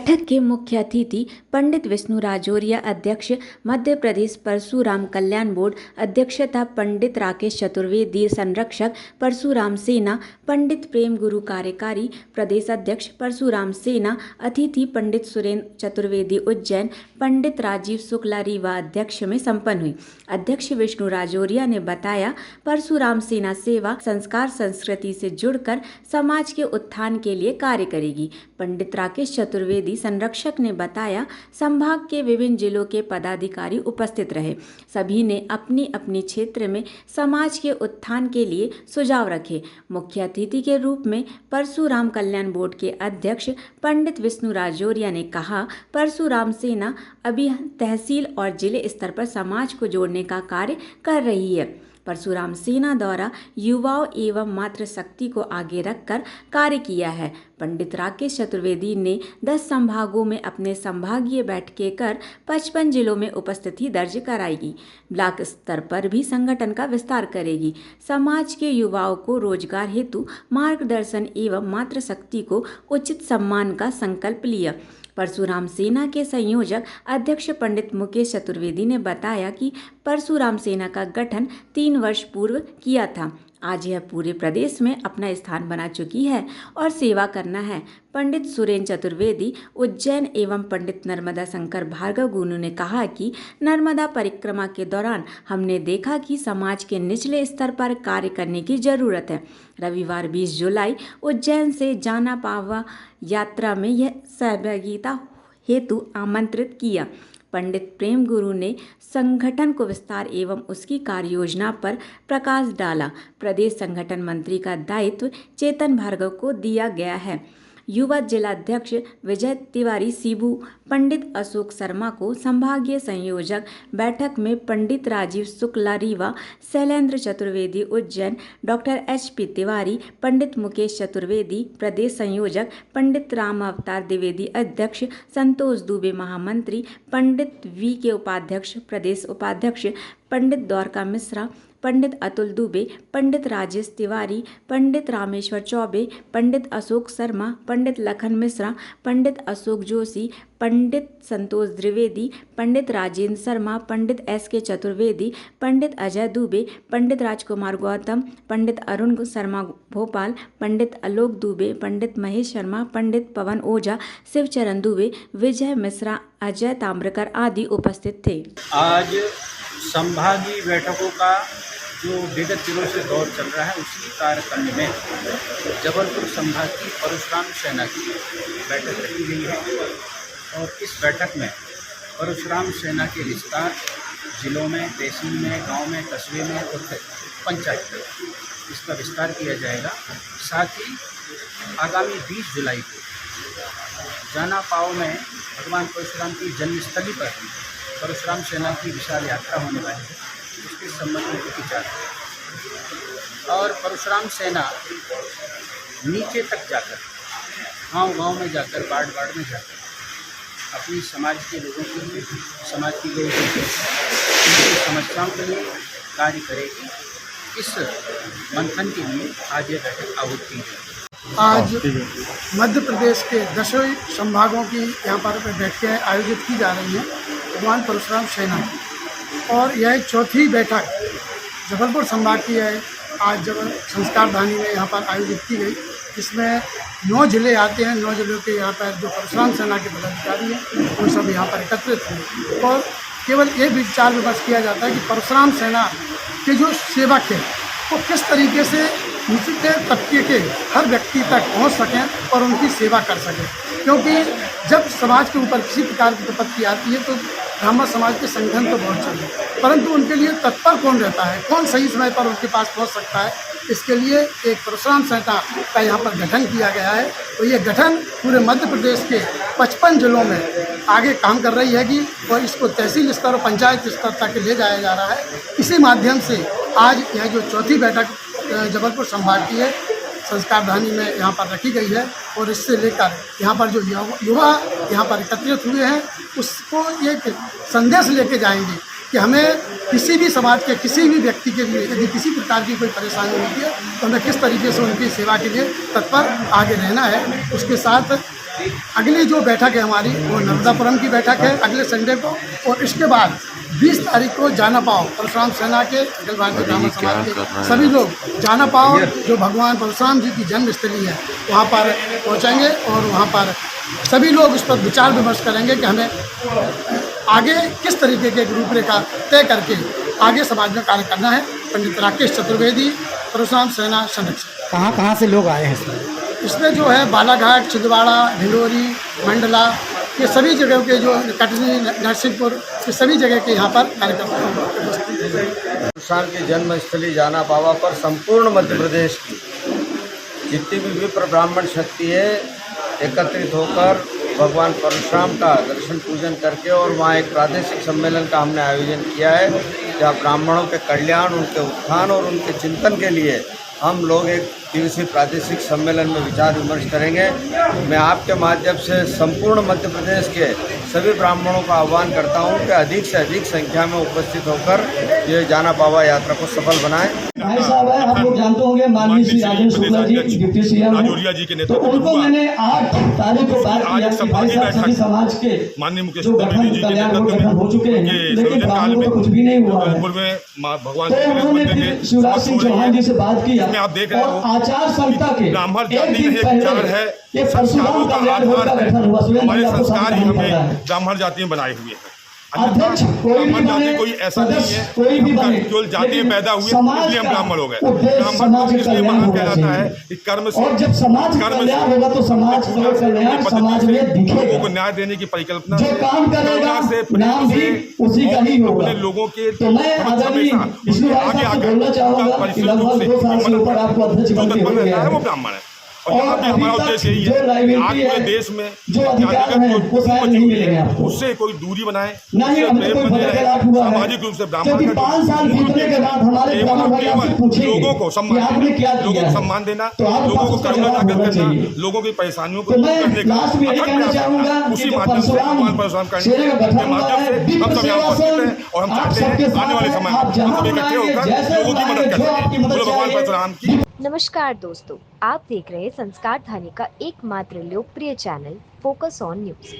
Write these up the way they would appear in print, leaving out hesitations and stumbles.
बैठक के मुख्य अतिथि पंडित विष्णु राजौरिया, अध्यक्ष मध्य प्रदेश परशुराम कल्याण बोर्ड, अध्यक्षता पंडित राकेश चतुर्वेदी, संरक्षक परशुराम सेना, पंडित प्रेम गुरु कार्यकारी प्रदेश अध्यक्ष परशुराम सेना, अतिथि पंडित सुरेंद्र चतुर्वेदी उज्जैन, पंडित राजीव शुक्ला रीवा अध्यक्ष में संपन्न हुई। अध्यक्ष विष्णु राजौरिया ने बताया, परशुराम सेना सेवा, संस्कार, संस्कृति से जुड़कर समाज के उत्थान के लिए कार्य करेगी। पंडित राकेश चतुर्वेदी संरक्षक ने बताया, संभाग के विभिन्न जिलों के पदाधिकारी उपस्थित रहे। सभी ने अपनी अपनी क्षेत्र में समाज के उत्थान के लिए सुझाव रखे। मुख्य अतिथि के रूप में परशुराम कल्याण बोर्ड के अध्यक्ष पंडित विष्णु राजौरिया ने कहा, परशुराम सेना अभी तहसील और जिले स्तर पर समाज को जोड़ने का कार्य कर रही है। परशुराम सेना द्वारा युवाओं एवं मातृशक्ति को आगे रखकर कार्य किया है। पंडित राकेश चतुर्वेदी ने 10 संभागों में अपने संभागीय बैठकें कर 55 जिलों में उपस्थिति दर्ज कराएगी। ब्लॉक स्तर पर भी संगठन का विस्तार करेगी। समाज के युवाओं को रोजगार हेतु मार्गदर्शन एवं मातृशक्ति को उचित सम्मान का संकल्प लिया। परशुराम सेना के संयोजक अध्यक्ष पंडित मुकेश चतुर्वेदी ने बताया कि परशुराम सेना का गठन 3 वर्ष पूर्व किया था। आज यह पूरे प्रदेश में अपना स्थान बना चुकी है और सेवा करना है। पंडित सुरेंद्र चतुर्वेदी उज्जैन एवं पंडित नर्मदा शंकर भार्गव गुनु ने कहा कि नर्मदा परिक्रमा के दौरान हमने देखा कि समाज के निचले स्तर पर कार्य करने की जरूरत है। रविवार 20 जुलाई उज्जैन से जाना पावा यात्रा में यह सहभागिता हेतु आमंत्रित किया। पंडित प्रेम गुरु ने संगठन को विस्तार एवं उसकी कार्य योजना पर प्रकाश डाला। प्रदेश संगठन मंत्री का दायित्व चेतन भार्गव को दिया गया है। युवा जिलाध्यक्ष विजय तिवारी सीबू, पंडित अशोक शर्मा को संभागीय संयोजक, बैठक में पंडित राजीव शुक्ला रीवा, शैलेंद्र चतुर्वेदी उज्जैन, डॉक्टर HP तिवारी, पंडित मुकेश चतुर्वेदी प्रदेश संयोजक, पंडित राम अवतार द्विवेदी अध्यक्ष, संतोष दुबे महामंत्री, पंडित VK उपाध्यक्ष प्रदेश उपाध्यक्ष, पंडित द्वारका मिश्रा, पंडित अतुल दुबे, पंडित राजेश तिवारी, पंडित रामेश्वर चौबे, पंडित अशोक शर्मा, पंडित लखन मिश्रा, पंडित अशोक जोशी, पंडित संतोष द्विवेदी, पंडित राजेंद्र शर्मा, पंडित SK चतुर्वेदी, पंडित अजय दुबे, पंडित राजकुमार गौतम, पंडित अरुण शर्मा भोपाल, पंडित आलोक दुबे, पंडित महेश शर्मा, पंडित पवन ओझा, शिवचरण दुबे, विजय मिश्रा, अजय ताम्रकर आदि उपस्थित थे। आज संभागीय बैठकों का जो विगत दिनों से दौर चल रहा है, उसी कार्यक्रम में जबलपुर संभाग की परशुराम सेना की बैठक रखी गई है और इस बैठक में परशुराम सेना के विस्तार जिलों में, तहसील में, गांव में, कस्बे में और पंचायत में इसका विस्तार किया जाएगा। साथ ही आगामी 20 जुलाई को जाना पाव में भगवान परशुराम की जन्मस्थली पर परशुराम सेना की विशाल यात्रा होने वाली है, उसके संबंध में विचार और परशुराम सेना नीचे तक जाकर, गांव-गांव में जाकर, वार्ड में जाकर अपनी समाज के लोगों के लिए, समाज की लोगों के उनकी समस्याओं के लिए कार्य करेगी। इस मंथन के लिए आज ये बैठक आहूत की गई। आज मध्य प्रदेश के 10 संभागों की यहाँ पर बैठकें आयोजित की जा रही हैं भगवान परशुराम सेना, और यह 4थी बैठक जबलपुर संभाग की है। आज जब संस्कार धानी में यहाँ पर आयोजित की गई, इसमें 9 जिले आते हैं। 9 जिलों के यहाँ पर जो परशुराम सेना के पदाधिकारी हैं वो सब यहाँ पर एकत्रित हुए और केवल ये विचार विमर्श किया जाता है कि परशुराम सेना के जो सेवक हैं वो किस तरीके से निचले तबके के हर व्यक्ति तक पहुँच सकें और उनकी सेवा कर सकें, क्योंकि जब समाज के ऊपर किसी प्रकार की विपत्ति आती है तो ब्राह्मण समाज के संगठन तो बहुत चाहिए, परंतु उनके लिए तत्पर कौन रहता है, कौन सही समय पर उनके पास पहुंच सकता है। इसके लिए एक परशुराम सेना का यहाँ पर गठन किया गया है और ये गठन पूरे मध्य प्रदेश के 55 जिलों में आगे काम कर रही है कि और इसको तहसील स्तर और पंचायत स्तर तक ले जाया जा रहा है। इसी माध्यम से आज यह जो 4थी बैठक जबलपुर संभाग की है संस्कार धानी में यहाँ पर रखी गई है और इससे लेकर यहाँ पर जो युवा यहाँ पर एकत्रित हुए हैं उसको एक संदेश लेके जाएंगे कि हमें किसी भी समाज के किसी भी व्यक्ति के लिए यदि किसी प्रकार की कोई परेशानी होती है तो हमें किस तरीके से उनकी सेवा के लिए तत्पर आगे रहना है। उसके साथ अगली जो बैठक है हमारी वो नर्मदापुरम की बैठक है अगले संडे को, और इसके बाद 20 तारीख को जाना पाओ परशुराम सेना के अखिल भारतीय ब्राह्मण समाज के सभी लोग जाना पाओ जो भगवान परशुराम जी की जन्मस्थली है वहाँ पर पहुँचेंगे, और वहाँ पर सभी लोग इस पर विचार विमर्श करेंगे कि हमें आगे किस तरीके के रूपरेखा तय करके आगे समाज में कार्य करना है। पंडित राकेश चतुर्वेदी, परशुराम सेना संरक्षक। कहाँ से लोग आए हैं इसमें? इसमें जो है बालाघाट, छिंदवाड़ा, ढिंडोरी, मंडला, ये सभी जगह के जो कटनी, नरसिंहपुर, ये सभी जगह के यहाँ पर कार्यक्रम परशुराम की जन्मस्थली जाना पावा पर संपूर्ण मध्य प्रदेश की जितनी भी विप्र ब्राह्मण शक्ति है एकत्रित होकर भगवान परशुराम का दर्शन पूजन करके और वहाँ एक प्रादेशिक सम्मेलन का हमने आयोजन किया है, जहाँ ब्राह्मणों के कल्याण, उनके उत्थान और उनके चिंतन के लिए हम लोग एक दिवसीय प्रादेशिक सम्मेलन में विचार विमर्श करेंगे। मैं आपके माध्यम से संपूर्ण मध्य प्रदेश के सभी ब्राह्मणों का आह्वान करता हूं कि अधिक से अधिक संख्या में उपस्थित होकर ये जाना पावा यात्रा को सफल बनाएं। भाई साहब है, आप लोग जानते होंगे माननीय श्री राजेंद्र शुक्ला जी डिप्टी सीएम हैं, तो उनको मैंने 8 तारीख को बात किया कि भाई साहब सभी समाज के जो गठन कल्याण वो गठन हो चुके हैं, लेकिन ब्राह्मणों को कुछ भी नहीं हुआ है। तो उन्होंने फिर शिवराज सिंह चौहान जी से बात की और आचार संहिता के एक दिन पहले ये परशुराम कल्याण बोर्ड का गठन हुआ। हमारे संस्कार ही हमें ब्राह्मण जाति में बनाए हुए हैं। अध्यक्ष कोई भी बने, कोई ऐसा नहीं है कोई भी बने, केवल जाति में पैदा हुए इसलिए हम ब्राह्मण हो गए। समाज के इसलिए कल्याण कहलाता है कि कर्म से, और जब समाज का कल्याण होगा तो समाज का कल्याण समाज में लोगों दिखेगा। को न्याय देने की परिकल्पना जो काम करेगा नाम भी उसी का ही होगा। अपने लोगों के तो मैं आदरणीय विष्णु भाई साहब से बोलना चाहूंगा कि लगभग 2 साल से ऊपर आपको अध्यक्ष बनते हो गया है वो ब्राह्मण है। और हमारा उद्देश्य यही जो है लाइबिलिटी आज है, के देश में जो अधिकार है वो शायद नहीं मिलेंगे आपको। उससे कोई दूरी बनाए, नहीं हमें कोई बदलाव हुआ है, सामाजिक रूप से ब्राह्मण क्योंकि 5 साल बीतने के बाद हमारे ब्राह्मण भाई आपसे पूछेंगे लोगों को कि आपने क्या लोगों किया को है, सम्मान देना, तो आपके लोगों को पास करुणा उसका जागृत जवाब होना करना, चाहिए। लोगों की परेशानियों को तो दूर मैं करने का लास्ट में ये अथक कहना प्रयास चाहूंगा करना। कि उसी जो माध्यम से भगवान परशुराम सेना का गठन के हुआ माध्यम है, से हम सब यहाँ उपस्थित हैं और हम चाहते हैं आने वाले समय में हम सब इकट्ठे होकर लोगों की मदद करें। भगवान परशुराम की। नमस्कार दोस्तों, आप देख रहे हैं संस्कार धानी का एकमात्र लोकप्रिय channel focus on news.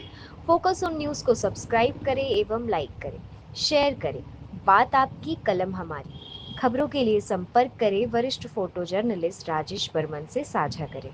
Focus on news को सब्सक्राइब करें एवं लाइक करें, शेयर करें। बात आपकी, कलम हमारी। खबरों के लिए संपर्क करें वरिष्ठ फोटो जर्नलिस्ट राजेश बर्मन से साझा करें।